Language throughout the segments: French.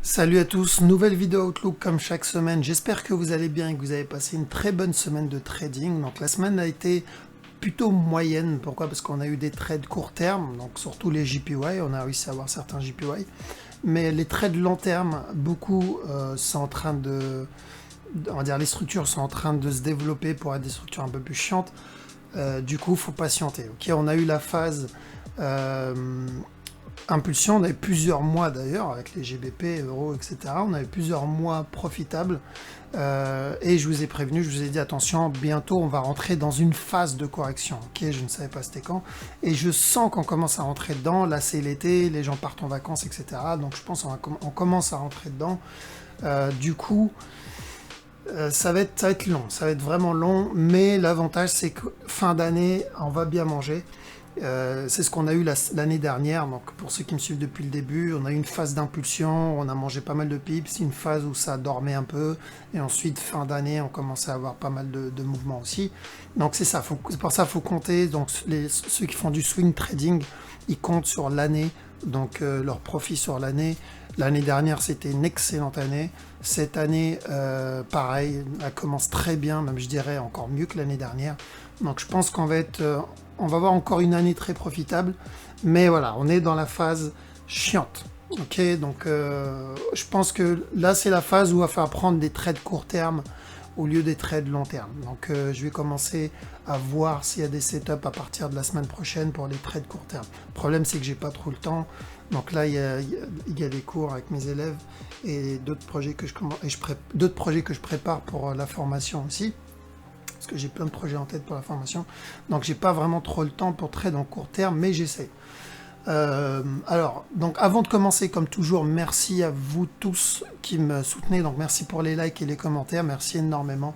Salut à tous, nouvelle vidéo Outlook comme chaque semaine. J'espère que vous allez bien et que vous avez passé une très bonne semaine de trading. Donc la semaine a été plutôt moyenne. Pourquoi? Parce qu'on a eu des trades court terme, donc surtout les JPY, on a réussi à avoir certains JPY. Mais les trades long terme, beaucoup sont en train on va dire les structures sont en train de se développer pour être des structures un peu plus chiantes. Du coup, il faut patienter. Ok, on a eu la phase impulsion, on avait plusieurs mois d'ailleurs, avec les GBP, euros, etc. On avait plusieurs mois profitables. Et je vous ai prévenu, je vous ai dit attention, bientôt on va rentrer dans une phase de correction. Ok, je ne savais pas c'était quand. Et je sens qu'on commence à rentrer dedans. Là, c'est l'été, les gens partent en vacances, etc. Donc je pense qu'on commence à rentrer dedans. Du coup, ça va être long, ça va être vraiment long. Mais l'avantage, c'est que fin d'année, on va bien manger. C'est ce qu'on a eu l'année dernière. Donc pour ceux qui me suivent depuis le début, on a eu une phase d'impulsion, on a mangé pas mal de pips, une phase où ça dormait un peu, et ensuite fin d'année on commençait à avoir pas mal de mouvements aussi. Donc c'est ça, c'est pour ça qu'il faut compter. Donc ceux qui font du swing trading, ils comptent sur l'année, donc leur profit sur l'année. L'année dernière c'était une excellente année. Cette année, pareil, elle commence très bien, même je dirais encore mieux que l'année dernière. Donc je pense qu'on va on va avoir encore une année très profitable, mais voilà, on est dans la phase chiante. Ok, donc je pense que là c'est la phase où il va falloir prendre des trades court terme au lieu des trades long terme. Donc je vais commencer à voir s'il y a des setups à partir de la semaine prochaine pour les trades court terme. Le problème c'est que j'ai pas trop le temps. Donc là il y a des cours avec mes élèves et d'autres projets que d'autres projets que je prépare pour la formation aussi. Parce que j'ai plein de projets en tête pour la formation. Donc j'ai pas vraiment trop le temps pour trade en court terme, mais j'essaie. Alors, donc avant de commencer, comme toujours, merci à vous tous qui me soutenez. Donc merci pour les likes et les commentaires, merci énormément.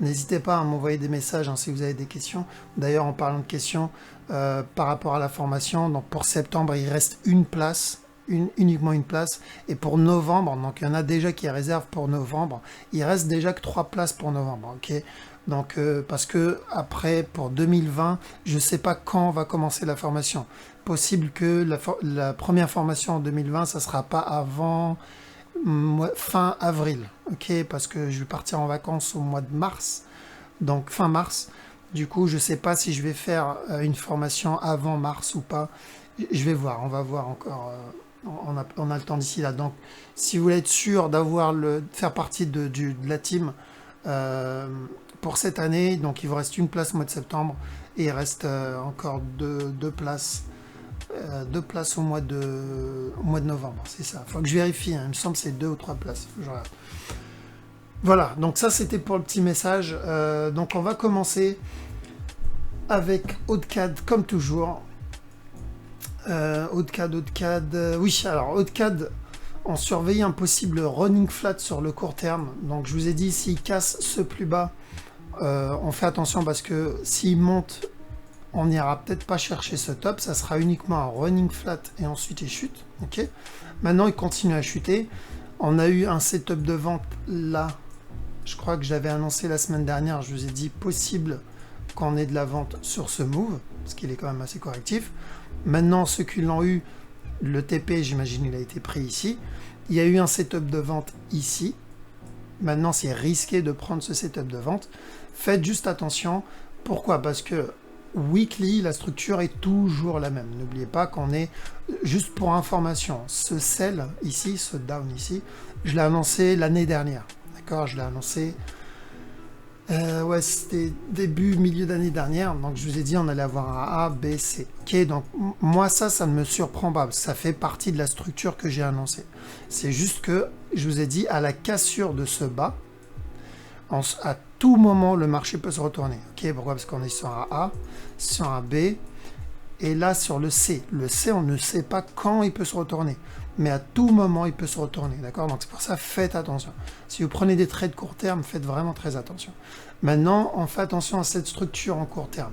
N'hésitez pas à m'envoyer des messages si vous avez des questions. D'ailleurs, en parlant de questions, par rapport à la formation, donc pour septembre, il reste une place. Uniquement une place, et pour novembre, donc il y en a déjà qui réservent pour novembre, il reste déjà que 3 places pour novembre, ok. Donc parce que après pour 2020, je sais pas quand va commencer la formation. Possible que la première formation en 2020, ça sera pas avant fin avril, ok, parce que je vais partir en vacances au mois de mars, donc fin mars. Du coup, je sais pas si je vais faire une formation avant mars ou pas. Je vais voir, on va voir encore. On a le temps d'ici là. Donc, si vous voulez être sûr faire partie de la team pour cette année, donc il vous reste une place au mois de septembre et il reste encore deux places. Deux places au mois de novembre, c'est ça. Il faut que je vérifie, hein. Il me semble que c'est 2 ou 3 places. Faut que je regarde. Voilà, donc ça c'était pour le petit message. Donc on va commencer avec AutoCAD comme toujours. AutoCAD. Oui, alors AutoCAD, on surveille un possible running flat sur le court terme. Donc je vous ai dit, s'il casse ce plus bas, on fait attention parce que s'il monte, on n'ira peut-être pas chercher ce top. Ça sera uniquement un running flat et ensuite il chute. Ok. Maintenant, il continue à chuter. On a eu un setup de vente là. Je crois que j'avais annoncé la semaine dernière. Je vous ai dit possible qu'on ait de la vente sur ce move, parce qu'il est quand même assez correctif. Maintenant, ceux qui l'ont eu, le TP, j'imagine, il a été pris ici. Il y a eu un setup de vente ici. Maintenant, c'est risqué de prendre ce setup de vente. Faites juste attention. Pourquoi? Parce que weekly, la structure est toujours la même. N'oubliez pas qu'on est, juste pour information, ce sell ici, ce down ici, je l'ai annoncé l'année dernière. D'accord? Je l'ai annoncé... ouais, c'était milieu d'année dernière, donc je vous ai dit on allait avoir un A, B, C. Ok, donc moi ça ne me surprend pas, ça fait partie de la structure que j'ai annoncée. C'est juste que je vous ai dit à la cassure de ce bas, à tout moment le marché peut se retourner. Ok, pourquoi? Parce qu'on est sur un A, sur un B, et là sur le C. Le C, on ne sait pas quand il peut se retourner, mais à tout moment il peut se retourner, d'accord? Donc c'est pour ça, faites attention. Si vous prenez des trades court terme, faites vraiment très attention. Maintenant, on fait attention à cette structure en court terme.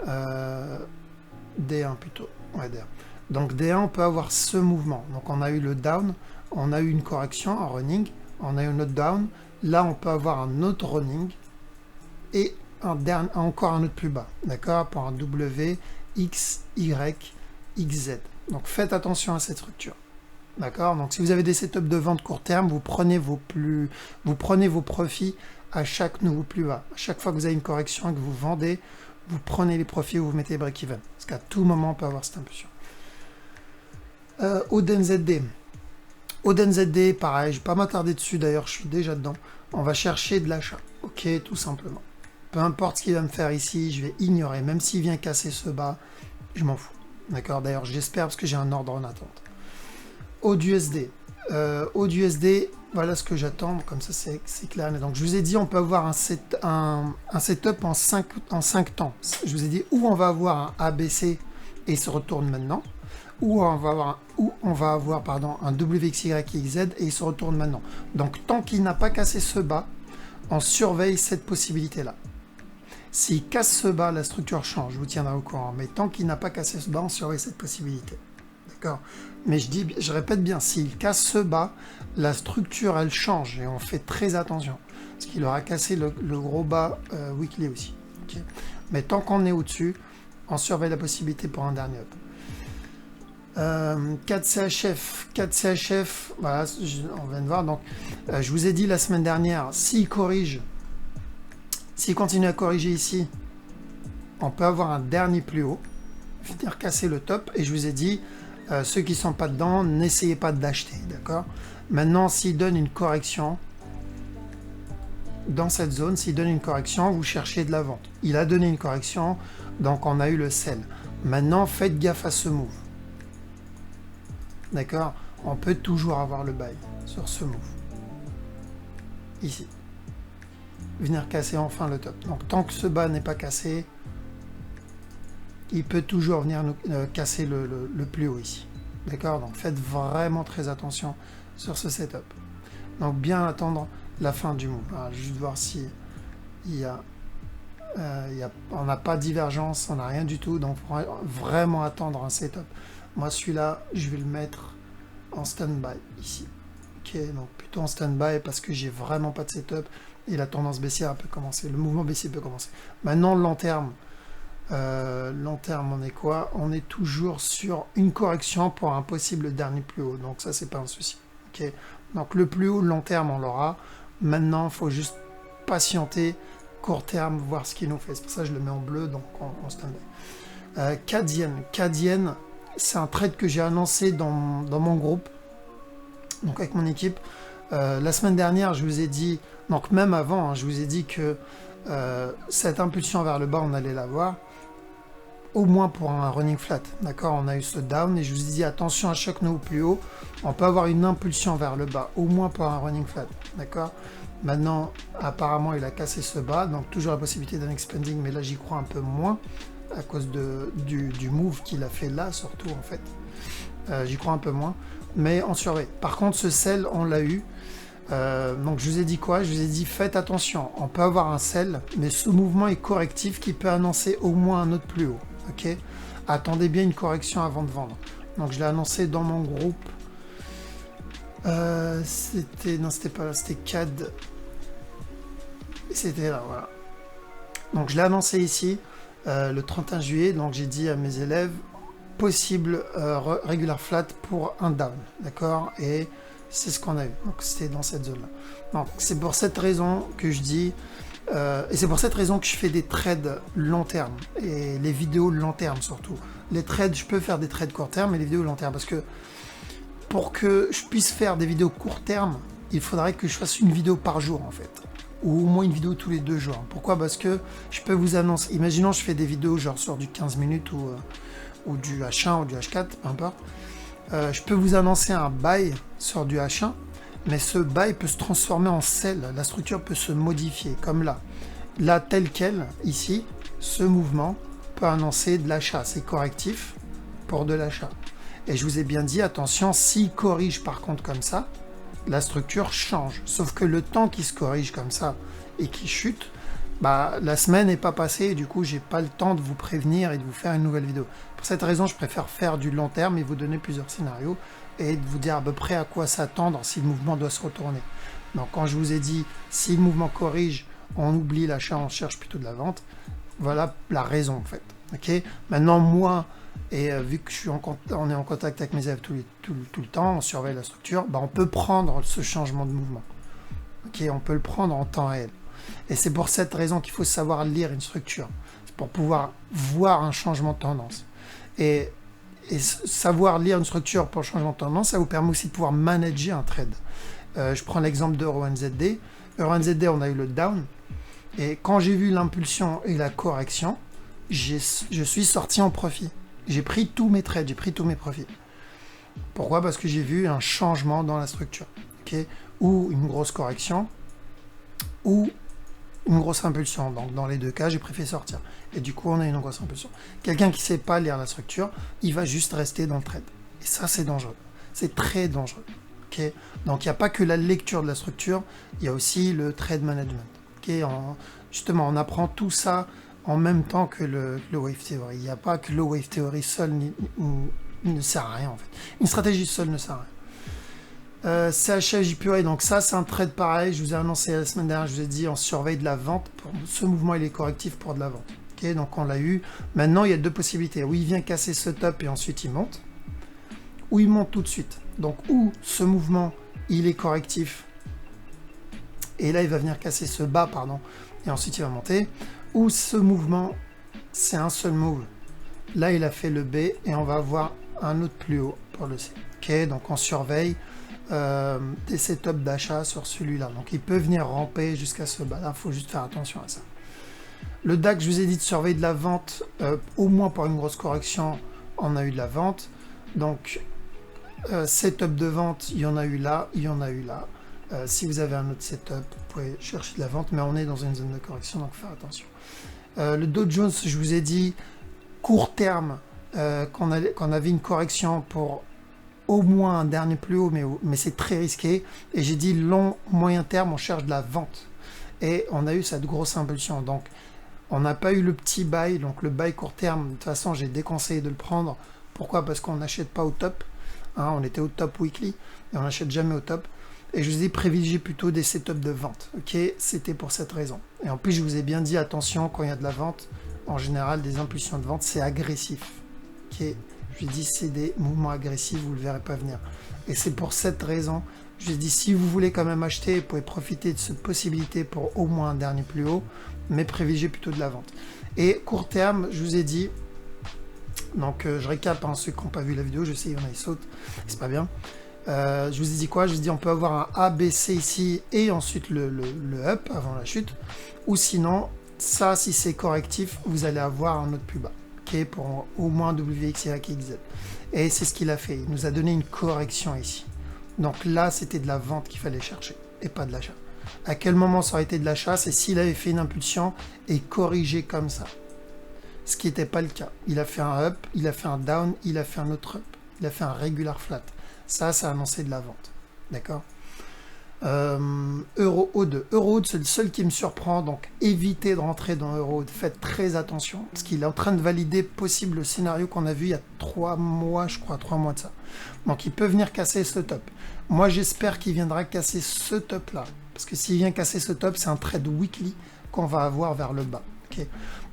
D1 plutôt, ouais, D1. Donc D1, on peut avoir ce mouvement. Donc on a eu le down, on a eu une correction, un running, on a eu un autre down. Là, on peut avoir un autre running et encore un autre plus bas, d'accord? Pour un W, X, Y, XZ. Donc faites attention à cette structure. D'accord? Donc si vous avez des setups de vente court terme, vous prenez vos profits à chaque nouveau plus bas. À chaque fois que vous avez une correction et que vous vendez, vous prenez les profits ou vous mettez break-even. Parce qu'à tout moment, on peut avoir cette impulsion. OdenZD. OdenZD, pareil, je ne vais pas m'attarder dessus, d'ailleurs, je suis déjà dedans. On va chercher de l'achat. Ok, tout simplement. Peu importe ce qu'il va me faire ici, je vais ignorer. Même s'il vient casser ce bas, je m'en fous. D'accord? D'ailleurs, j'espère parce que j'ai un ordre en attente. AUDUSD. AUDUSD, voilà ce que j'attends. Comme ça, c'est clair. Donc, je vous ai dit, on peut avoir un setup en 5 temps. Je vous ai dit où on va avoir un ABC et il se retourne maintenant. Ou on va avoir un WXYXZ et il se retourne maintenant. Donc, tant qu'il n'a pas cassé ce bas, on surveille cette possibilité-là. S'il casse ce bas, la structure change, je vous tiendrai au courant. Mais tant qu'il n'a pas cassé ce bas, on surveille cette possibilité. D'accord? Mais je répète bien, s'il casse ce bas, la structure, elle change. Et on fait très attention. Parce qu'il aura cassé le gros bas weekly aussi. Okay? Mais tant qu'on est au-dessus, on surveille la possibilité pour un dernier up. 4CHF, voilà, on vient de voir. Donc, je vous ai dit la semaine dernière, s'il corrige, s'il continue à corriger ici, on peut avoir un dernier plus haut, finir casser le top. Et je vous ai dit, ceux qui ne sont pas dedans, n'essayez pas d'acheter, d'accord? Maintenant, s'il donne une correction dans cette zone, s'il donne une correction, vous cherchez de la vente. Il a donné une correction, donc on a eu le sell. Maintenant, faites gaffe à ce move. D'accord? On peut toujours avoir le buy sur ce move. Ici. Venir casser enfin le top. Donc tant que ce bas n'est pas cassé, il peut toujours venir casser le plus haut ici. D'accord? Donc faites vraiment très attention sur ce setup. Donc bien attendre la fin du move. Alors, juste voir si on n'a pas de divergence, on n'a rien du tout. Donc vraiment attendre un setup. Moi, celui-là, je vais le mettre en stand-by ici. Ok, donc plutôt en stand-by parce que j'ai vraiment pas de setup et la tendance baissière peut commencer. Le mouvement baissier peut commencer. Maintenant, le long terme, on est quoi? On est toujours sur une correction pour un possible dernier plus haut. Donc ça, c'est pas un souci. Ok, donc le plus haut, le long terme, on l'aura. Maintenant, il faut juste patienter. Court terme, voir ce qu'il nous fait. C'est pour ça que je le mets en bleu, donc en stand-by. Cadienne. C'est un trade que j'ai annoncé dans mon groupe, donc avec mon équipe. La semaine dernière, je vous ai dit, donc même avant, je vous ai dit que cette impulsion vers le bas, on allait la voir, au moins pour un running flat. D'accord? On a eu ce down et je vous ai dit, attention à chaque nouveau plus haut, on peut avoir une impulsion vers le bas, au moins pour un running flat. D'accord? Maintenant, apparemment, il a cassé ce bas, donc toujours la possibilité d'un expanding, mais là, j'y crois un peu moins. À cause du move qu'il a fait là, surtout en fait. J'y crois un peu moins, mais on surveille. Par contre, ce sell, on l'a eu. Donc je vous ai dit quoi? Je vous ai dit faites attention, on peut avoir un sell, mais ce mouvement est correctif qui peut annoncer au moins un autre plus haut. Ok? Attendez bien une correction avant de vendre. Donc je l'ai annoncé dans mon groupe. C'était pas là, c'était CAD. C'était là, voilà. Donc je l'ai annoncé ici. Le 31 juillet, donc j'ai dit à mes élèves, possible regular flat pour un down, d'accord? Et c'est ce qu'on a eu, donc c'était dans cette zone-là. Donc c'est pour cette raison que je dis, et c'est pour cette raison que je fais des trades long terme, et les vidéos long terme surtout. Les trades, je peux faire des trades court terme, mais les vidéos long terme, parce que pour que je puisse faire des vidéos court terme, il faudrait que je fasse une vidéo par jour en fait. Ou au moins une vidéo tous les 2 jours. Pourquoi? Parce que je peux vous annoncer, imaginons je fais des vidéos genre sur du 15 minutes ou du H1 ou du H4, peu importe. Je peux vous annoncer un buy sur du H1, mais ce buy peut se transformer en sell. La structure peut se modifier, comme là. Là, tel quel, ici, ce mouvement peut annoncer de l'achat. C'est correctif pour de l'achat. Et je vous ai bien dit, attention, s'il corrige par contre comme ça, la structure change. Sauf que le temps qui se corrige comme ça et qui chute, bah, la semaine n'est pas passée et du coup, j'ai pas le temps de vous prévenir et de vous faire une nouvelle vidéo. Pour cette raison, je préfère faire du long terme et vous donner plusieurs scénarios et de vous dire à peu près à quoi s'attendre si le mouvement doit se retourner. Donc, quand je vous ai dit, si le mouvement corrige, on oublie l'achat, on cherche plutôt de la vente. Voilà la raison, en fait. Ok. Maintenant, moi, Et vu que on est en contact avec mes élèves tout le temps, on surveille la structure, bah, on peut prendre ce changement de mouvement. Okay, on peut le prendre en temps réel. Et c'est pour cette raison qu'il faut savoir lire une structure. C'est pour pouvoir voir un changement de tendance. Et savoir lire une structure pour le changement de tendance, ça vous permet aussi de pouvoir manager un trade. Je prends l'exemple d'EuroNZD. EuroNZD, on a eu le down. Et quand j'ai vu l'impulsion et la correction, je suis sorti en profit. J'ai pris tous mes trades, j'ai pris tous mes profits. Pourquoi? Parce que j'ai vu un changement dans la structure. Okay, ou une grosse correction, ou une grosse impulsion. Donc dans les deux cas, j'ai préféré sortir. Et du coup, on a une grosse impulsion. Quelqu'un qui ne sait pas lire la structure, il va juste rester dans le trade. Et ça, c'est dangereux. C'est très dangereux. Okay, donc il n'y a pas que la lecture de la structure, il y a aussi le trade management. Okay, justement, on apprend tout ça en même temps que le wave theory. Il n'y a pas que le wave theory seul ne sert à rien en fait. Une stratégie seule ne sert à rien. CHJPY, donc ça c'est un trade pareil, je vous ai annoncé la semaine dernière, je vous ai dit on surveille de la vente, ce mouvement il est correctif pour de la vente. Okay, donc on l'a eu, maintenant il y a deux possibilités, ou il vient casser ce top et ensuite il monte, ou il monte tout de suite. Donc ou ce mouvement il est correctif, et là il va venir casser ce bas, pardon, et ensuite il va monter, ou ce mouvement c'est un seul move, là il a fait le B et on va avoir un autre plus haut pour le C. Ok, donc on surveille des setups d'achat sur celui-là. Donc il peut venir ramper jusqu'à ce bas là, il faut juste faire attention à ça. Le DAX, je vous ai dit de surveiller de la vente, au moins pour une grosse correction, on a eu de la vente. Donc setup de vente, il y en a eu là, il y en a eu là. Si vous avez un autre setup, vous pouvez chercher de la vente, mais on est dans une zone de correction, donc faire attention. Le Dow Jones, je vous ai dit, court terme, qu'on avait une correction pour au moins un dernier plus haut, mais c'est très risqué. Et j'ai dit long, moyen terme, on cherche de la vente. Et on a eu cette grosse impulsion. Donc, on n'a pas eu le petit buy. Donc, le buy court terme, de toute façon, j'ai déconseillé de le prendre. Pourquoi? Parce qu'on n'achète pas au top. Hein, on était au top weekly et on n'achète jamais au top. Et je vous ai privilégié plutôt des setups de vente. Ok, c'était pour cette raison. Et en plus, je vous ai bien dit, attention, quand il y a de la vente, en général, des impulsions de vente, c'est agressif. Ok, je vous ai dit, c'est des mouvements agressifs, vous ne le verrez pas venir. Et c'est pour cette raison, je vous ai dit, si vous voulez quand même acheter, vous pouvez profiter de cette possibilité pour au moins un dernier plus haut, mais privilégiez plutôt de la vente. Et court terme, je vous ai dit, donc je récap, hein, ceux qui n'ont pas vu la vidéo, je sais, il y en a qui sautent, c'est pas bien. Je vous ai dit quoi? Je vous ai dit on peut avoir un A, B, C ici et ensuite le up avant la chute. Ou sinon, ça, si c'est correctif, vous allez avoir un autre plus bas. Okay, pour au moins WX, Y, XZ. Et c'est ce qu'il a fait. Il nous a donné une correction ici. Donc là, c'était de la vente qu'il fallait chercher et pas de l'achat. À quel moment ça aurait été de l'achat? C'est s'il avait fait une impulsion et corrigé comme ça. Ce qui n'était pas le cas. Il a fait un up, il a fait un down, il a fait un autre up. Il a fait un regular flat. Ça a annoncé de la vente. D'accord? EuroHood. EuroHood, c'est le seul qui me surprend. Donc, évitez de rentrer dans EuroHood. Faites très attention. Parce qu'il est en train de valider possible le scénario qu'on a vu il y a 3 mois, je crois, 3 mois de ça. Donc, il peut venir casser ce top. Moi, j'espère qu'il viendra casser ce top-là. Parce que s'il vient casser ce top, c'est un trade weekly qu'on va avoir vers le bas. Okay,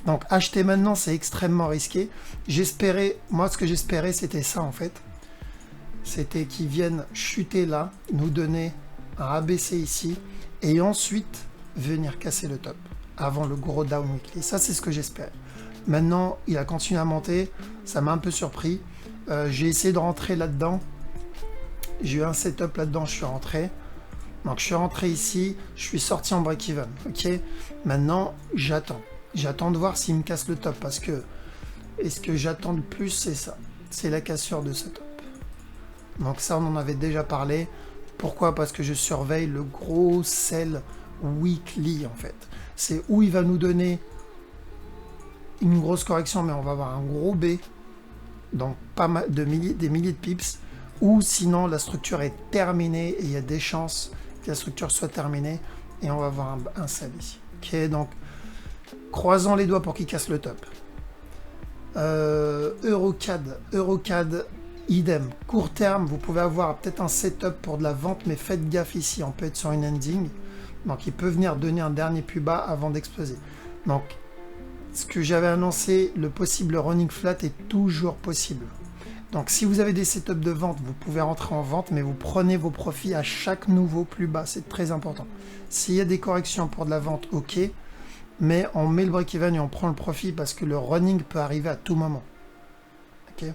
donc, acheter maintenant, c'est extrêmement risqué. J'espérais, moi, ce que j'espérais, c'était ça, en fait. C'était qu'ils viennent chuter là, nous donner un ABC ici, et ensuite venir casser le top, avant le gros down weekly. Ça, c'est ce que j'espère. Maintenant, il a continué à monter, ça m'a un peu surpris. J'ai essayé de rentrer là-dedans. J'ai eu un setup là-dedans, je suis rentré. Donc, je suis rentré ici, je suis sorti en break-even. Ok. Maintenant, j'attends. J'attends de voir s'il me casse le top, parce que, et ce que j'attends le plus, c'est ça. C'est la cassure de ce top. Donc ça, on en avait déjà parlé. Pourquoi? Parce que je surveille le gros sell weekly, en fait. C'est où il va nous donner une grosse correction, mais on va avoir un gros B, donc pas mal des milliers de pips, ou sinon la structure est terminée et il y a des chances que la structure soit terminée et on va avoir un sell ici. Ok, donc croisons les doigts pour qu'il casse le top. Eurocad, idem. Court terme, vous pouvez avoir peut-être un setup pour de la vente, mais faites gaffe ici, on peut être sur une ending. Donc il peut venir donner un dernier plus bas avant d'exploser. Donc ce que j'avais annoncé, le possible running flat est toujours possible. Donc si vous avez des setups de vente, vous pouvez rentrer en vente, mais vous prenez vos profits à chaque nouveau plus bas, c'est très important. S'il y a des corrections pour de la vente, ok, mais on met le break-even et on prend le profit parce que le running peut arriver à tout moment. Ok.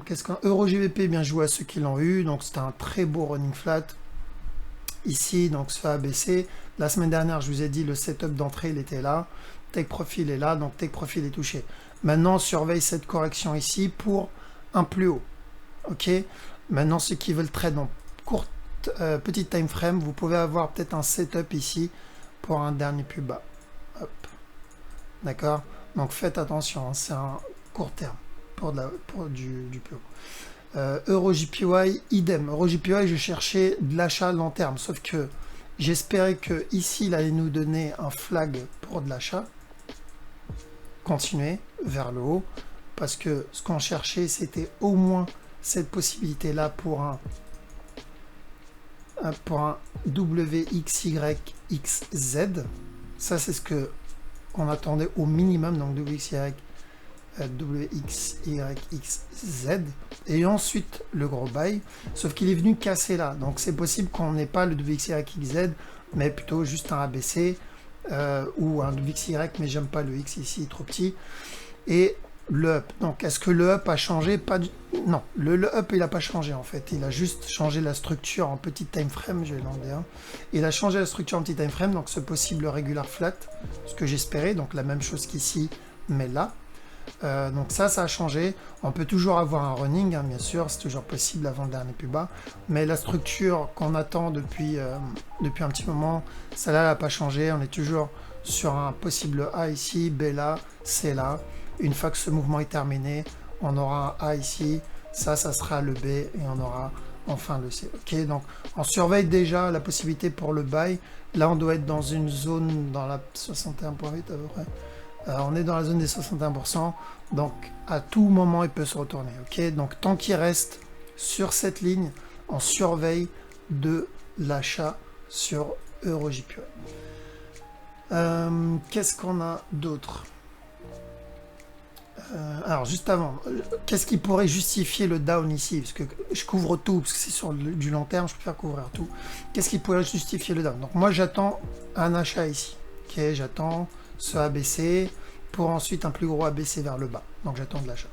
Qu'est-ce qu'un EuroGBP, bien joué à ceux qui l'ont eu, donc c'était un très beau running flat. Ici, donc ça a baissé. La semaine dernière, je vous ai dit, le setup d'entrée, il était là. Take profil est là, donc take profil est touché. Maintenant, on surveille cette correction ici pour un plus haut. Ok. Maintenant, ceux qui veulent trade en courte, petite time frame, vous pouvez avoir peut-être un setup ici pour un dernier plus bas. Hop. D'accord. Donc faites attention, hein, c'est un court terme pour du plus haut. EuroJPY, idem. EuroJPY, je cherchais de l'achat long terme, sauf que j'espérais que ici, il allait nous donner un flag pour de l'achat. Continuer vers le haut, parce que ce qu'on cherchait, c'était au moins cette possibilité-là pour un WXYXZ. Ça, c'est ce que on attendait au minimum, donc WXYXZ, et ensuite le gros buy, sauf qu'il est venu casser là, donc c'est possible qu'on n'ait pas le WXYXZ, mais plutôt juste un ABC, ou un WXY, mais j'aime pas le X ici, trop petit, et le up. Donc est-ce que le up a changé? Non, le up il n'a pas changé en fait, il a juste changé la structure en petit time frame, je vais l'enlever un. Il a changé la structure en petit time frame, donc ce possible regular flat, ce que j'espérais, donc la même chose qu'ici, mais là. Donc ça a changé. On peut toujours avoir un running, hein, bien sûr, c'est toujours possible avant le dernier plus bas, mais la structure qu'on attend depuis un petit moment, celle-là n'a pas changé. On est toujours sur un possible A ici, B là, C là. Une fois que ce mouvement est terminé, on aura un A ici, ça sera le B, et on aura enfin le C. Ok, donc on surveille déjà la possibilité pour le buy. Là, on doit être dans une zone dans la 61,8 à peu près. On est dans la zone des 61%, donc à tout moment il peut se retourner. Ok, donc tant qu'il reste sur cette ligne, on surveille de l'achat sur EuroJPY. Qu'est-ce qu'on a d'autre? Alors juste avant, qu'est-ce qui pourrait justifier le down ici? Parce que je couvre tout, parce que c'est sur du long terme, je préfère couvrir tout. Qu'est-ce qui pourrait justifier le down? Donc moi j'attends un achat ici. Ok, j'attends ce ABC pour ensuite un plus gros ABC vers le bas. Donc j'attends de l'achat.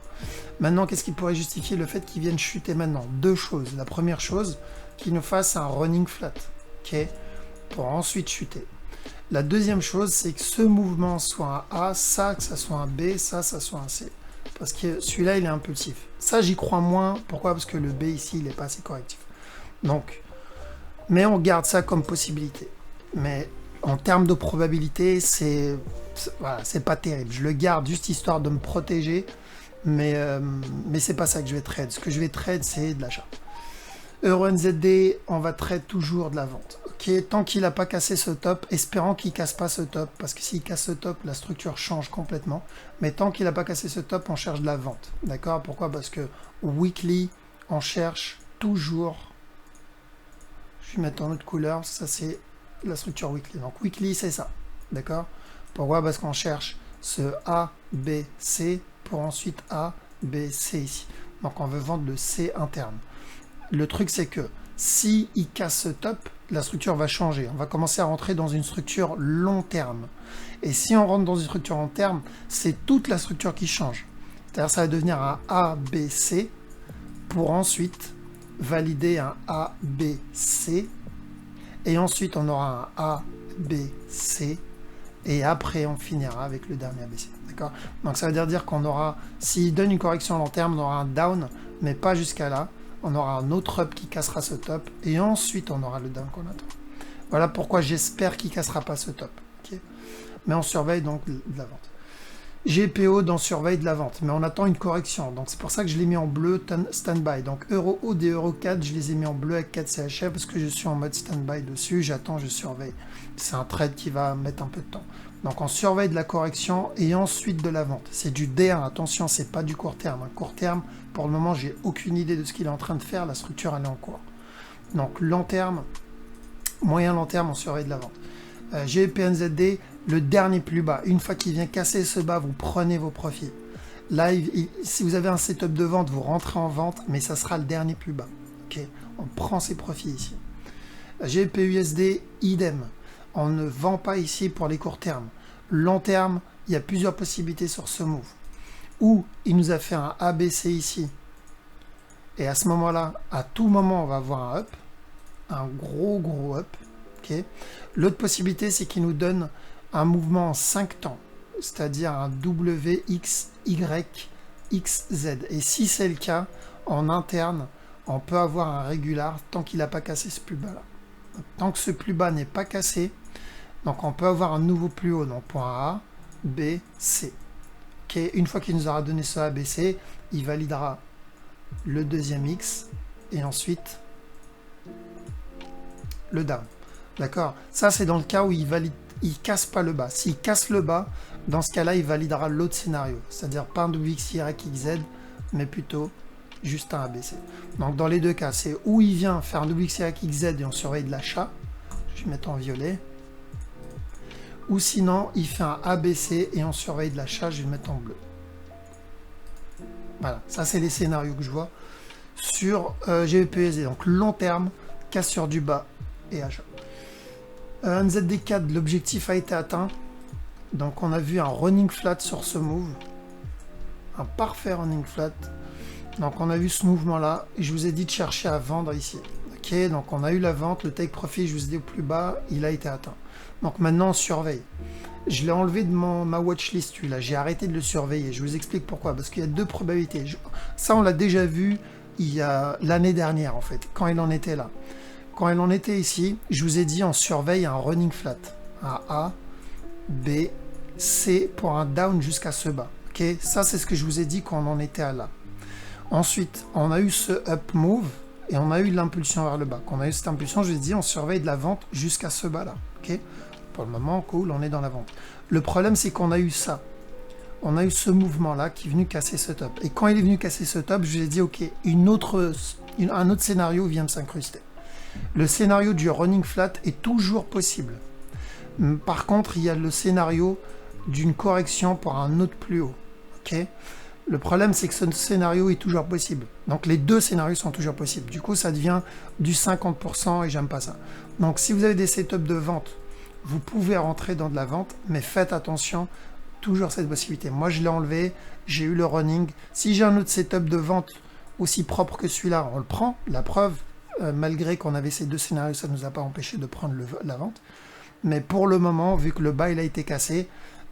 Maintenant, qu'est-ce qui pourrait justifier le fait qu'il vienne chuter maintenant? Deux choses. La première chose, qu'il nous fasse un running flat, ok, pour ensuite chuter. La deuxième chose, c'est que ce mouvement soit un A, ça, que ça soit un B, ça soit un C. Parce que celui-là, il est impulsif. Ça, j'y crois moins. Pourquoi? Parce que le B ici, il n'est pas assez correctif. Donc, mais on garde ça comme possibilité. Mais en termes de probabilité, c'est pas terrible. Je le garde juste histoire de me protéger, mais c'est pas ça que je vais trade. Ce que je vais trade, c'est de l'achat. EuroNZD, on va trade toujours de la vente. Ok, tant qu'il n'a pas cassé ce top, espérant qu'il ne casse pas ce top, parce que s'il casse ce top, la structure change complètement. Mais tant qu'il n'a pas cassé ce top, on cherche de la vente. D'accord? Pourquoi? Parce que weekly, on cherche toujours. Je vais mettre en autre couleur, ça c'est la structure weekly. Donc weekly, c'est ça. D'accord? Pourquoi? Parce qu'on cherche ce A, B, C pour ensuite A, B, C ici. Donc on veut vendre le C interne. Le truc, c'est que si il casse ce top, la structure va changer. On va commencer à rentrer dans une structure long terme. Et si on rentre dans une structure long terme, c'est toute la structure qui change. C'est-à-dire ça va devenir un A, B, C pour ensuite valider un A, B, C. Et ensuite, on aura un A, B, C. Et après, on finira avec le dernier ABC. D'accord? Donc ça veut dire qu'on aura, s'il donne une correction à long terme, on aura un down, mais pas jusqu'à là. On aura un autre up qui cassera ce top, et ensuite on aura le down qu'on attend. Voilà pourquoi j'espère qu'il ne cassera pas ce top. Okay, mais on surveille donc de la vente. GPO dans surveille de la vente, mais on attend une correction. Donc c'est pour ça que je l'ai mis en bleu standby. Donc Euro OD et Euro 4, je les ai mis en bleu avec 4 CHF parce que je suis en mode standby dessus. J'attends, je surveille. C'est un trade qui va mettre un peu de temps. Donc on surveille de la correction et ensuite de la vente. C'est du D1, attention, c'est pas du court terme. Un court terme, pour le moment, j'ai aucune idée de ce qu'il est en train de faire. La structure, elle est en cours. Donc long terme, moyen long terme, on surveille de la vente. GBP/NZD, le dernier plus bas. Une fois qu'il vient casser ce bas, vous prenez vos profits. Là, si vous avez un setup de vente, vous rentrez en vente, mais ça sera le dernier plus bas. Okay, on prend ses profits ici. GBP/USD, idem. On ne vend pas ici pour les courts termes. Long terme, il y a plusieurs possibilités sur ce move. Ou il nous a fait un ABC ici. Et à ce moment-là, à tout moment, on va avoir un up. Un gros up. Okay. L'autre possibilité, c'est qu'il nous donne un mouvement en 5 temps. C'est-à-dire un WXYXZ. Et si c'est le cas, en interne, on peut avoir un régular tant qu'il n'a pas cassé ce plus bas là. Tant que ce plus bas n'est pas cassé, donc on peut avoir un nouveau plus haut, donc point A, B, C. Okay. Une fois qu'il nous aura donné ce A, B, C, il validera le deuxième X et ensuite le down. D'accord? Ça, c'est dans le cas où il casse pas le bas. S'il casse le bas, dans ce cas-là, il validera l'autre scénario. C'est-à-dire pas un WXYXZ, mais plutôt juste un ABC. Donc dans les deux cas, c'est où il vient faire un WXYXZ et on surveille de l'achat. Je vais mettre en violet. Ou sinon, il fait un ABC et on surveille de l'achat. Je vais le mettre en bleu. Voilà, ça c'est les scénarios que je vois sur GBP/USD. Donc long terme, cassure du bas et achat. NZD4, l'objectif a été atteint. Donc on a vu un running flat sur ce move. Un parfait running flat. Donc on a vu ce mouvement là. Et je vous ai dit de chercher à vendre ici. Ok, donc on a eu la vente. Le take profit, je vous ai dit au plus bas, il a été atteint. Donc maintenant on surveille. Je l'ai enlevé de ma watchlist celui-là. J'ai arrêté de le surveiller. Je vous explique pourquoi. Parce qu'il y a deux probabilités. Ça on l'a déjà vu il y a l'année dernière en fait. Quand il en était là. Quand elle en était ici, je vous ai dit on surveille un running flat. Un A, B, C pour un down jusqu'à ce bas. Okay, ça c'est ce que je vous ai dit quand on en était à là. Ensuite, on a eu ce up move et on a eu l'impulsion vers le bas. Quand on a eu cette impulsion, je vous ai dit on surveille de la vente jusqu'à ce bas là. Okay, pour le moment, cool, on est dans la vente. Le problème c'est qu'on a eu ça. On a eu ce mouvement là qui est venu casser ce top. Et quand il est venu casser ce top, je vous ai dit ok, un autre scénario vient de s'incruster. Le scénario du running flat est toujours possible. Par contre, il y a le scénario d'une correction pour un autre plus haut. Okay, le problème, c'est que ce scénario est toujours possible. Donc, les deux scénarios sont toujours possibles. Du coup, ça devient du 50% et j'aime pas ça. Donc, si vous avez des setups de vente, vous pouvez rentrer dans de la vente, mais faites attention, toujours cette possibilité. Moi, je l'ai enlevé, j'ai eu le running. Si j'ai un autre setup de vente aussi propre que celui-là, on le prend. La preuve, malgré qu'on avait ces deux scénarios, ça ne nous a pas empêché de prendre la vente. Mais pour le moment, vu que le bas il a été cassé,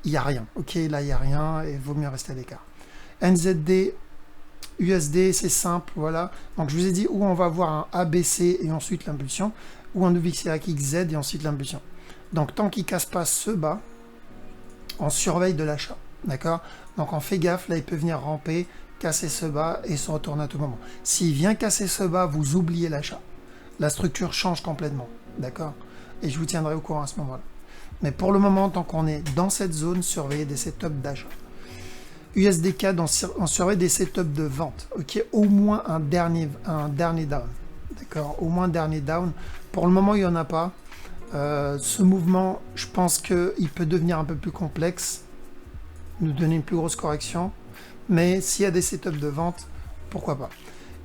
il n'y a rien. Ok, là il n'y a rien et il vaut mieux rester à l'écart. NZD, USD, c'est simple, voilà. Donc je vous ai dit où on va avoir un ABC et ensuite l'impulsion, ou un WXYXZ et ensuite l'impulsion. Donc tant qu'il ne casse pas ce bas, on surveille de l'achat. D'accord? Donc on fait gaffe, là il peut venir ramper, casser ce bas et se retourner à tout moment. S'il vient casser ce bas, vous oubliez l'achat. La structure change complètement. D'accord? Et je vous tiendrai au courant à ce moment-là. Mais pour le moment, tant qu'on est dans cette zone, surveillez des setups d'achat. USD4, on surveille des setups de vente. Ok, au moins un dernier down. D'accord, au moins un dernier down. Pour le moment, il n'y en a pas. Ce mouvement, je pense qu'il peut devenir un peu plus complexe, nous donner une plus grosse correction. Mais s'il y a des setups de vente, pourquoi pas.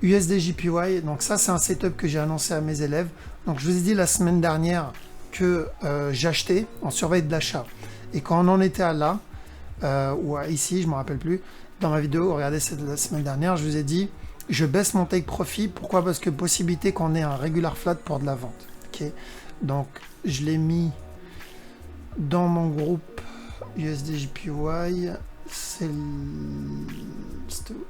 USD/JPY, donc ça c'est un setup que j'ai annoncé à mes élèves. Donc je vous ai dit la semaine dernière que j'achetais en surveille de l'achat. Et quand on en était à là, ou à ici, je ne me rappelle plus, dans ma vidéo, regardez, c'est la semaine dernière, je vous ai dit, je baisse mon take profit. Pourquoi? Parce que possibilité qu'on ait un regular flat pour de la vente. Okay, donc je l'ai mis dans mon groupe USD/JPY.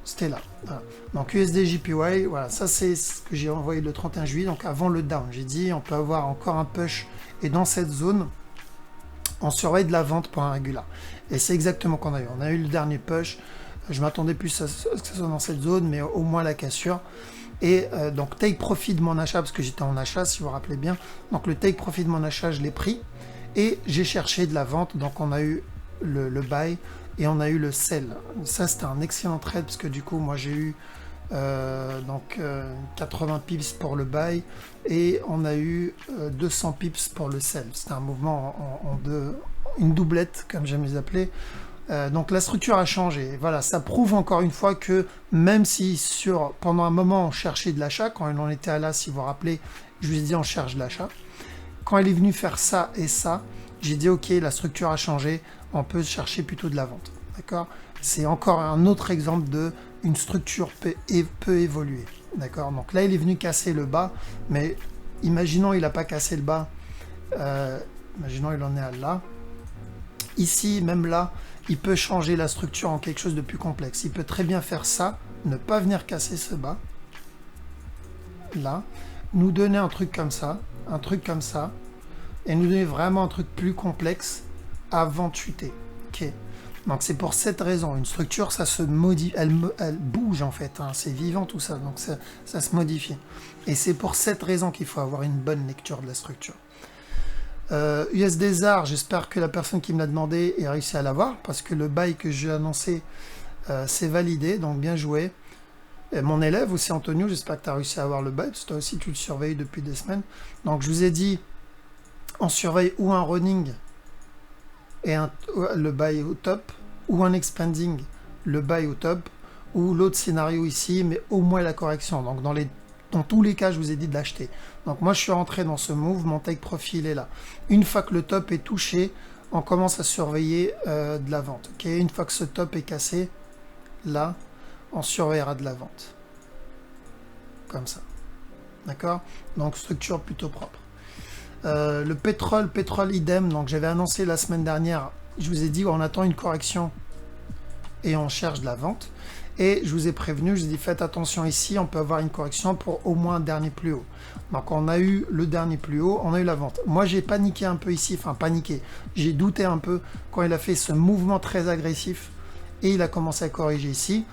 C'était là. Voilà. Donc USD/JPY, voilà, ça c'est ce que j'ai envoyé le 31 juillet, donc avant le down. J'ai dit on peut avoir encore un push et dans cette zone, on surveille de la vente pour un régular. Et c'est exactement qu'on a eu. On a eu le dernier push. Je m'attendais plus à ce que ce soit dans cette zone, mais au moins la cassure. Et donc take profit de mon achat, parce que j'étais en achat, si vous vous rappelez bien. Donc le take profit de mon achat, je l'ai pris. Et j'ai cherché de la vente. Donc on a eu le buy et on a eu le sell. Ça, c'était un excellent trade, parce que du coup, moi, j'ai eu Donc 80 pips pour le buy et on a eu 200 pips pour le sell. C'était un mouvement une doublette comme j'aime les appeler. Donc la structure a changé. Voilà, ça prouve encore une fois que même si pendant un moment on cherchait de l'achat, quand on en était à là, si vous vous rappelez, je vous ai dit on cherche de l'achat. Quand elle est venue faire ça et ça, j'ai dit ok, la structure a changé, on peut chercher plutôt de la vente. D'accord? C'est encore un autre exemple de une structure peut évoluer. D'accord? Donc là, il est venu casser le bas, mais imaginons il n'a pas cassé le bas. Imaginons il en est à là. Ici, même là, il peut changer la structure en quelque chose de plus complexe. Il peut très bien faire ça, ne pas venir casser ce bas. Là, nous donner un truc comme ça, et nous donner vraiment un truc plus complexe avant de chuter. Ok. Donc c'est pour cette raison, une structure, ça se modifie, elle bouge en fait, hein, c'est vivant tout ça, donc ça se modifie. Et c'est pour cette raison qu'il faut avoir une bonne lecture de la structure. USD-ZAR, j'espère que la personne qui me l'a demandé ait réussi à l'avoir, parce que le buy que j'ai annoncé, c'est validé, donc bien joué. Et mon élève aussi, Antonio, j'espère que tu as réussi à avoir le buy, parce que toi aussi tu le surveilles depuis des semaines. Donc je vous ai dit, on surveille ou un running, et le buy au top, ou un expanding, le buy au top, ou l'autre scénario ici, mais au moins la correction. Donc dans tous les cas, je vous ai dit de l'acheter. Donc moi, je suis rentré dans ce move, mon take profit est là. Une fois que le top est touché, on commence à surveiller de la vente. Okay, une fois que ce top est cassé, là, on surveillera de la vente. Comme ça. D'accord? Donc structure plutôt propre. Le pétrole idem, donc j'avais annoncé la semaine dernière, je vous ai dit on attend une correction et on cherche de la vente. Et je vous ai prévenu, je vous ai dit faites attention ici, on peut avoir une correction pour au moins un dernier plus haut. Donc on a eu le dernier plus haut, on a eu la vente. Moi j'ai paniqué un peu ici, enfin paniqué, j'ai douté un peu quand il a fait ce mouvement très agressif et il a commencé à corriger ici.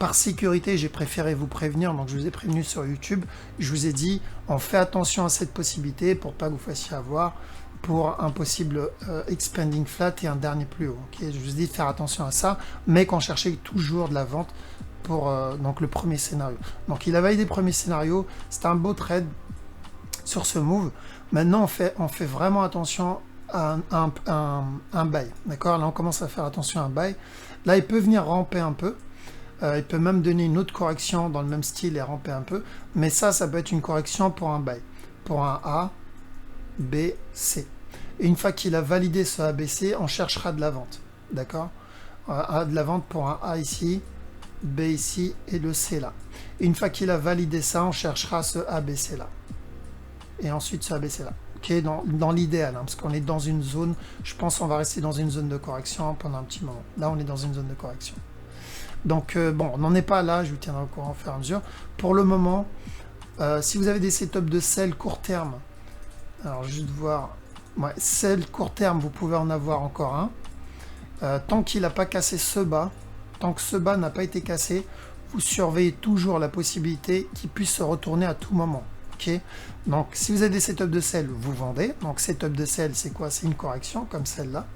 Par sécurité, j'ai préféré vous prévenir, donc je vous ai prévenu sur YouTube. Je vous ai dit, on fait attention à cette possibilité pour pas que vous fassiez avoir pour un possible expanding flat et un dernier plus haut. Okay, je vous ai dit de faire attention à ça, mais qu'on cherchait toujours de la vente pour donc le premier scénario. Donc il a validé le premier scénario, c'était un beau trade sur ce move. Maintenant, on fait vraiment attention à un buy. D'accord? Là, on commence à faire attention à un buy. Là, il peut venir ramper un peu. Il peut même donner une autre correction dans le même style et ramper un peu. Mais ça peut être une correction pour un buy. Pour un A, B, C. Et une fois qu'il a validé ce ABC, on cherchera de la vente. D'accord? De la vente pour un A ici, B ici et le C là. Et une fois qu'il a validé ça, on cherchera ce ABC là. Et ensuite ce ABC là. Okay, dans l'idéal, hein, parce qu'on est dans une zone, je pense qu'on va rester dans une zone de correction pendant un petit moment. Là, on est dans une zone de correction. Donc, bon, on n'en est pas là, je vous tiendrai au courant au fur et à mesure. Pour le moment, si vous avez des setups de sell court terme, alors juste voir, ouais, sell court terme, vous pouvez en avoir encore un. Tant qu'il n'a pas cassé ce bas, tant que ce bas n'a pas été cassé, vous surveillez toujours la possibilité qu'il puisse se retourner à tout moment. Okay. Donc si vous avez des setups de sell, vous vendez. Donc setup de sell, c'est quoi? C'est une correction comme celle-là.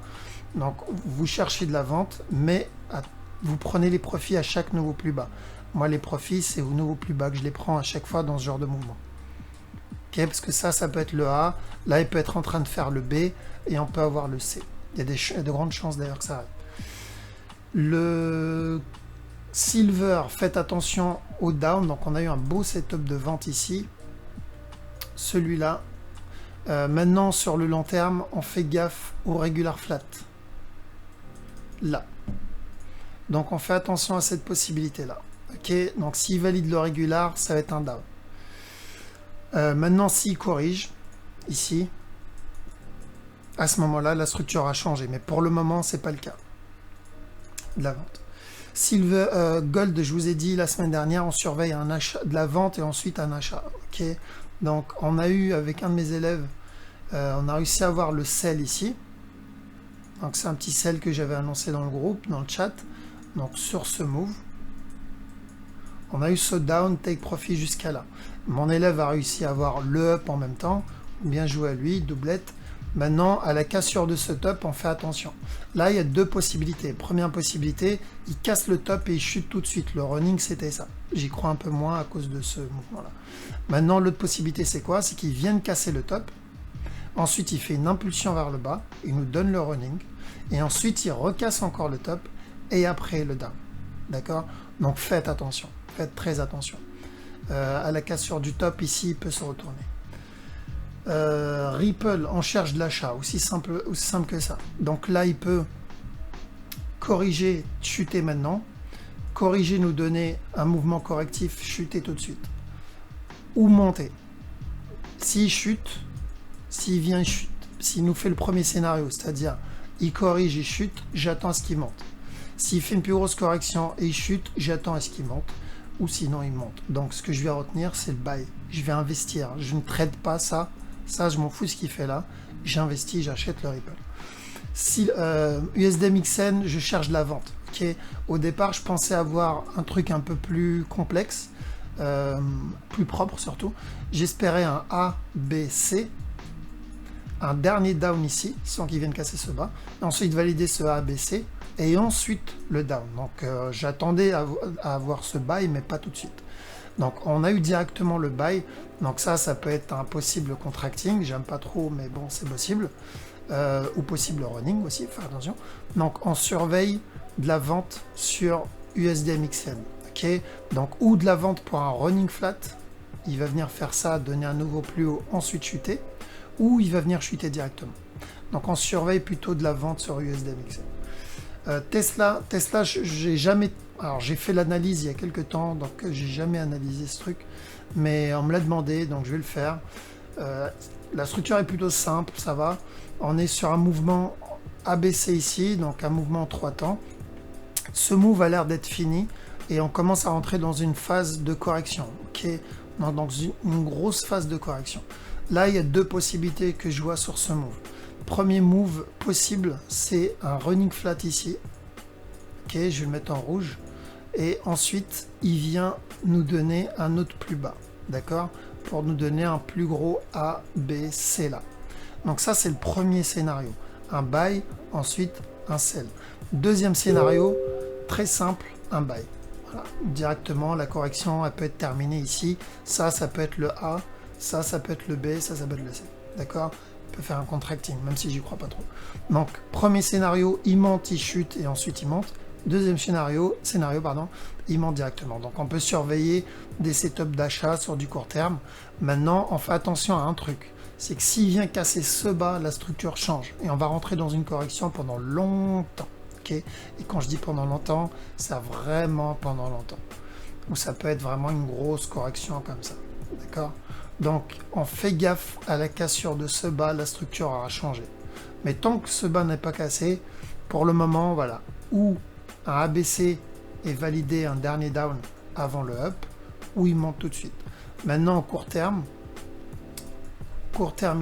Donc vous cherchez de la vente, mais vous prenez les profits à chaque nouveau plus bas. Moi, les profits, c'est au nouveau plus bas que je les prends à chaque fois dans ce genre de mouvement. Okay, parce que ça peut être le A. Là, il peut être en train de faire le B et on peut avoir le C. Il y a de grandes chances d'ailleurs que ça arrive. Le silver, faites attention au down. Donc on a eu un beau setup de vente ici. Celui-là. Maintenant, sur le long terme, on fait gaffe au regular flat. Là. Donc, on fait attention à cette possibilité-là. Ok. Donc, s'il valide le regular, ça va être un down. Maintenant, s'il corrige, ici, à ce moment-là, la structure a changé. Mais pour le moment, ce n'est pas le cas de la vente. Silver, gold, je vous ai dit la semaine dernière, on surveille un achat, de la vente et ensuite un achat. Ok. Donc, on a eu, avec un de mes élèves, on a réussi à avoir le sell ici. Donc, c'est un petit sell que j'avais annoncé dans le groupe, dans le chat. Donc, sur ce move, on a eu ce down, take profit jusqu'à là. Mon élève a réussi à avoir le up en même temps. Bien joué à lui, doublette. Maintenant, à la cassure de ce top, on fait attention. Là, il y a deux possibilités. Première possibilité, il casse le top et il chute tout de suite. Le running, c'était ça. J'y crois un peu moins à cause de ce mouvement-là. Maintenant, l'autre possibilité, c'est quoi? C'est qu'il vient de casser le top. Ensuite, il fait une impulsion vers le bas. Il nous donne le running. Et ensuite, il recasse encore le top. Et après, le down. D'accord? Donc, faites attention. Faites très attention. À la cassure du top, ici, il peut se retourner. Ripple, on cherche de l'achat, aussi simple que ça. Donc là, il peut corriger, chuter maintenant. Corriger, nous donner un mouvement correctif, chuter tout de suite. Ou monter. S'il chute, s'il vient, il chute. S'il nous fait le premier scénario, c'est-à-dire il corrige, il chute, j'attends à ce qu'il monte. S'il fait une plus grosse correction et il chute, j'attends à ce qu'il monte. Ou sinon, il monte. Donc ce que je vais retenir, c'est le buy. Je vais investir. Je ne trade pas ça. Ça, je m'en fous ce qu'il fait là. J'investis, j'achète le Ripple. Si USDMXN, je cherche de la vente. Okay. Au départ, je pensais avoir un truc un peu plus complexe, plus propre surtout. J'espérais un A, B, C, un dernier down ici, sans qu'il vienne casser ce bas. Et ensuite, valider ce A, B, C, et ensuite le down. Donc, j'attendais à avoir ce buy, mais pas tout de suite. Donc on a eu directement le buy, donc ça peut être un possible contracting, j'aime pas trop mais bon c'est possible, ou possible running aussi, faire attention. Donc on surveille de la vente sur USDMXN, ok, donc ou de la vente pour un running flat, il va venir faire ça, donner un nouveau plus haut, ensuite chuter, ou il va venir chuter directement. Donc on surveille plutôt de la vente sur USDMXN. Tesla, j'ai jamais... Alors j'ai fait l'analyse il y a quelques temps, donc j'ai jamais analysé ce truc, mais on me l'a demandé, donc je vais le faire. La structure est plutôt simple, ça va. On est sur un mouvement ABC ici, donc un mouvement en 3 temps. Ce move a l'air d'être fini, et on commence à rentrer dans une phase de correction, ok, dans une grosse phase de correction. Là, il y a deux possibilités que je vois sur ce move. Premier move possible, c'est un running flat ici. Ok, je vais le mettre en rouge. Et ensuite, il vient nous donner un autre plus bas. D'accord? Pour nous donner un plus gros A, B, C là. Donc ça, c'est le premier scénario. Un buy, ensuite un sell. Deuxième scénario, très simple, un buy. Voilà. Directement, la correction, elle peut être terminée ici. Ça peut être le A. Ça peut être le B. Ça peut être le C. D'accord? Faire un contracting, même si j'y crois pas trop. Donc, premier scénario, il monte, il chute et ensuite il monte. Deuxième scénario, il monte directement. Donc, on peut surveiller des setups d'achat sur du court terme. Maintenant, on fait attention à un truc, c'est que s'il vient casser ce bas, la structure change et on va rentrer dans une correction pendant longtemps. Okay, et quand je dis pendant longtemps, c'est vraiment pendant longtemps. Ou ça peut être vraiment une grosse correction comme ça. D'accord? Donc, on fait gaffe à la cassure de ce bas, la structure aura changé. Mais tant que ce bas n'est pas cassé, pour le moment, voilà, ou un ABC est validé, un dernier down avant le up, ou il monte tout de suite. Maintenant, en court terme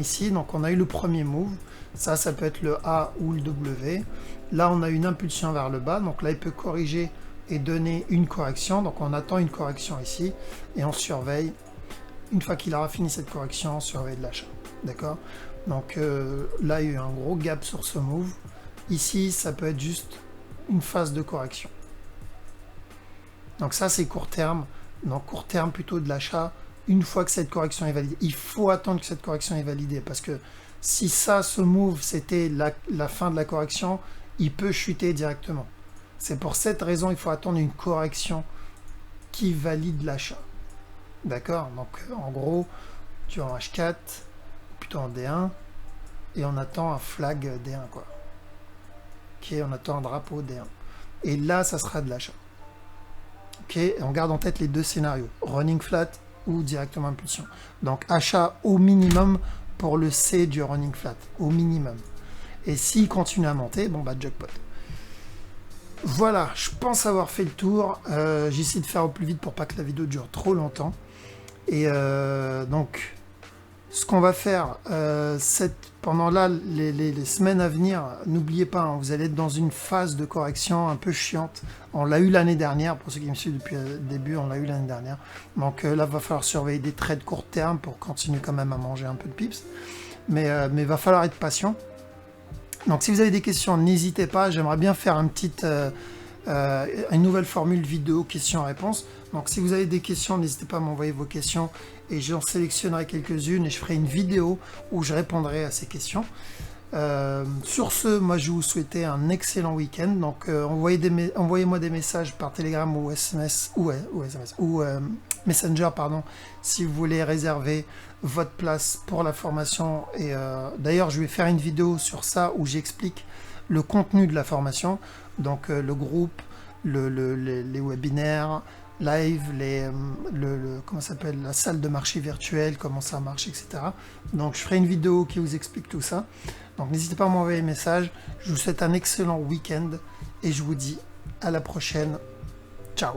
ici, donc on a eu le premier move, ça peut être le A ou le W. Là, on a une impulsion vers le bas, donc là, il peut corriger et donner une correction. Donc, on attend une correction ici, et on surveille. Une fois qu'il aura fini cette correction, on surveille de l'achat. D'accord? Donc là, il y a eu un gros gap sur ce move. Ici, ça peut être juste une phase de correction. Donc ça, c'est court terme. Donc court terme, plutôt de l'achat. Une fois que cette correction est validée, il faut attendre que cette correction est validée. Parce que si ce move, c'était la fin de la correction, il peut chuter directement. C'est pour cette raison qu'il faut attendre une correction qui valide l'achat. D'accord? Donc en gros, tu es en H4, plutôt en D1, et on attend un flag D1, quoi. Ok, on attend un drapeau D1. Et là, ça sera de l'achat. Ok, et on garde en tête les deux scénarios, running flat ou directement impulsion. Donc achat au minimum pour le C du running flat, au minimum. Et s'il continue à monter, bon bah jackpot. Voilà, je pense avoir fait le tour. J'essaie de faire au plus vite pour pas que la vidéo dure trop longtemps. Et donc, ce qu'on va faire pendant là, les semaines à venir, n'oubliez pas, hein, vous allez être dans une phase de correction un peu chiante. On l'a eu l'année dernière, pour ceux qui me suivent depuis le début, on l'a eu l'année dernière. Donc là, il va falloir surveiller des trades court terme pour continuer quand même à manger un peu de pips. mais il va falloir être patient. Donc si vous avez des questions, n'hésitez pas, j'aimerais bien faire une nouvelle formule vidéo questions-réponses. Donc si vous avez des questions, n'hésitez pas à m'envoyer vos questions et j'en sélectionnerai quelques-unes et je ferai une vidéo où je répondrai à ces questions. Sur ce, moi je vous souhaite un excellent week-end. Donc envoyez-moi des messages par Telegram ou SMS ou Messenger, pardon, si vous voulez réserver votre place pour la formation. Et d'ailleurs, je vais faire une vidéo sur ça où j'explique le contenu de la formation. Donc le groupe, les webinaires live, comment ça s'appelle, la salle de marché virtuelle, comment ça marche, etc. Donc je ferai une vidéo qui vous explique tout ça. Donc n'hésitez pas à m'envoyer un message. Je vous souhaite un excellent week-end et je vous dis à la prochaine. Ciao.